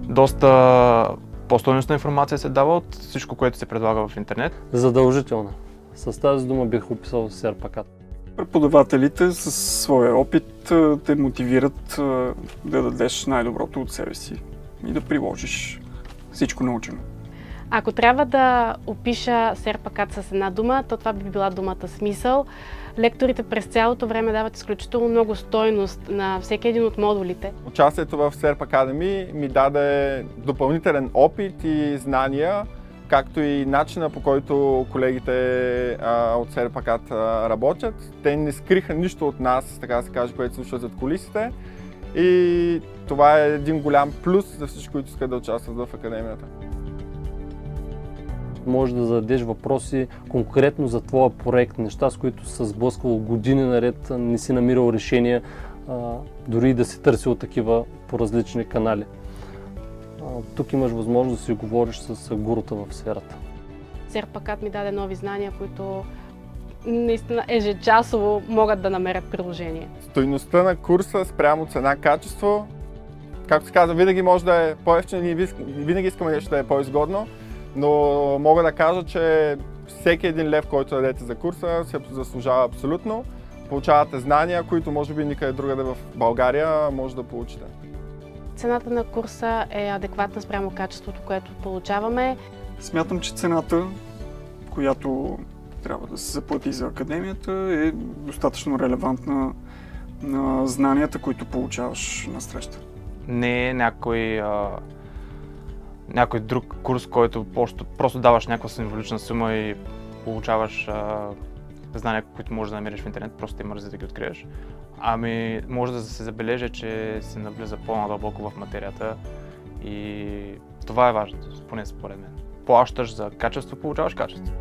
Доста по-стойностна информация се дава от всичко, което се предлага в интернет. Задължителна. С тази дума бих описал Серпакат. Преподавателите със своя опит те мотивират да дадеш най-доброто от себе си и да приложиш всичко научено. Ако трябва да опиша Серпакат с една дума, то това би била думата смисъл. Лекторите през цялото време дават изключително много стойност на всеки един от модулите. Участието в Serp Academy ми даде допълнителен опит и знания, както и начина, по който колегите от Серпакат работят. Те не скриха нищо от нас, така да се каже, което се случва зад кулисите. И това е един голям плюс за всички, които искат да участват в Академията. Може да зададеш въпроси конкретно за твоя проект, неща, с които се сблъсквал години наред, не си намирал решения, дори и да си търсил такива по различни канали. Тук имаш възможност да си говориш с гурута в сферата. Серпакат ми даде нови знания, които наистина ежечасово могат да намерят приложение. Стойността на курса спрямо цена-качество, както се казва, винаги може да е по-евтино и винаги искаме нещо да е по-изгодно, но мога да кажа, че всеки един лев, който дадете за курса, се заслужава абсолютно. Получавате знания, които може би никъде другаде в България може да получите. Цената на курса е адекватна спрямо качеството, което получаваме. Смятам, че цената, която трябва да се заплати за академията, е достатъчно релевантна на знанията, които получаваш на среща. Не е някой друг курс, който просто даваш някаква символична сума и получаваш знания, които можеш да намериш в интернет, просто те мързи да ги откриеш. Ами може да се забележи, че се навлиза по-надълбоко в материята и това е важното, поне според мен. Плащаш за качество, получаваш качество.